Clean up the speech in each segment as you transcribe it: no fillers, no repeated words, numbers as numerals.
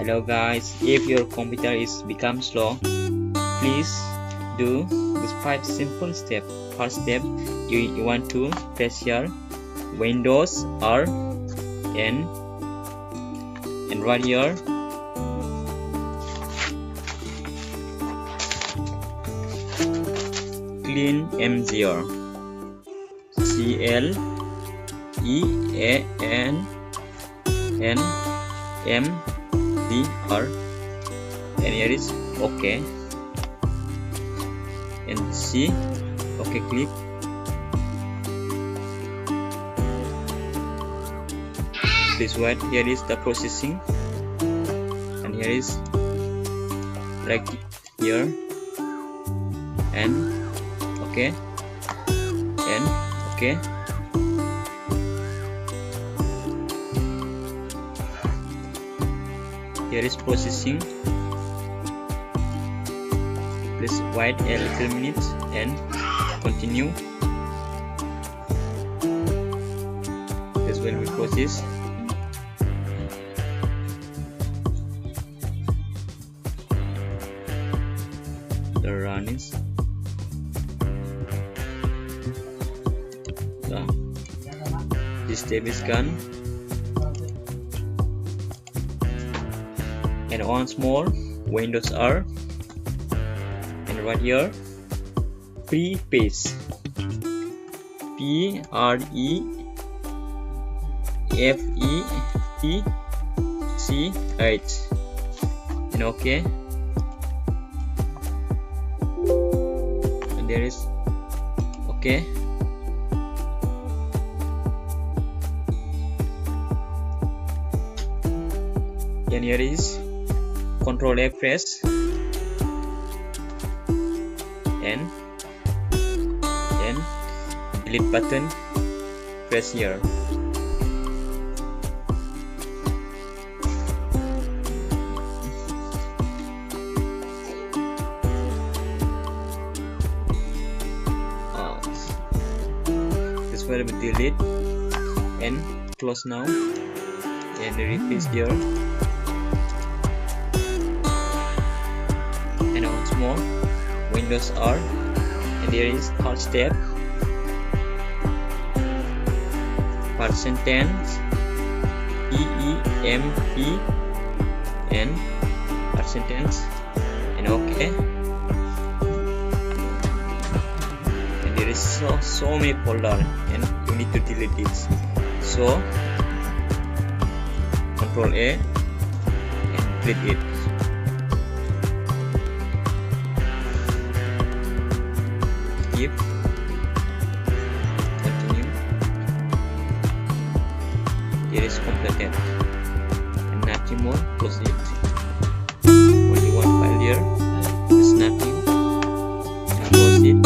Hello guys, if your computer is become slow, please do this 5 simple steps. First step, you want to press your Windows R and right here clean M0 CLEANNMDR and here is OK and C OK, click. This one here is the processing and here is right here and OK and OK. Here is processing. Please wait a little minute and continue. This will be processed. The run is this step is gone. And once more Windows R and right here preface PREFECH and OK and there is OK. And here is Control F press and delete button press here. This will be delete and close now and replace here. And once more Windows R and there is third step percentage EEMP and percentage and OK and there is so many folder and you need to delete this, so Control A and delete it. Continue. It is completed and nothing more. Close it. Only one file here. There's nothing. And close it.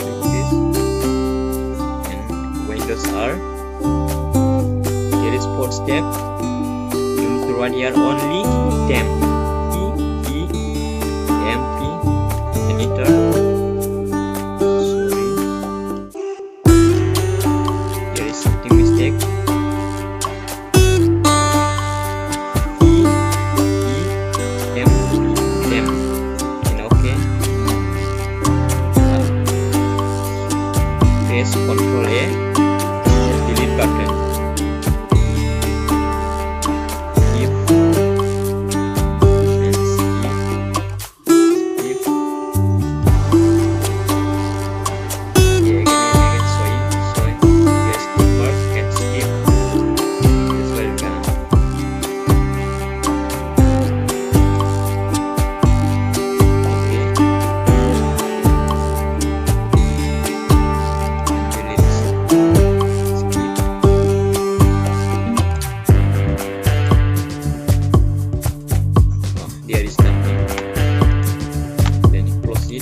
Like this. And Windows R. Here is fourth step. You need to run here only temp. Enter. Sorry, there is something mistake. temp and OK. Press Ctrl A and delete button. There is nothing. Then you close it.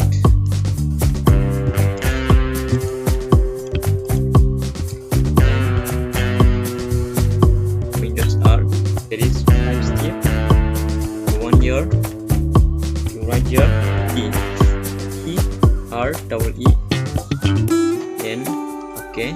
And Windows R. There is 5 steps. You want here. You write here E R double E. Then OK.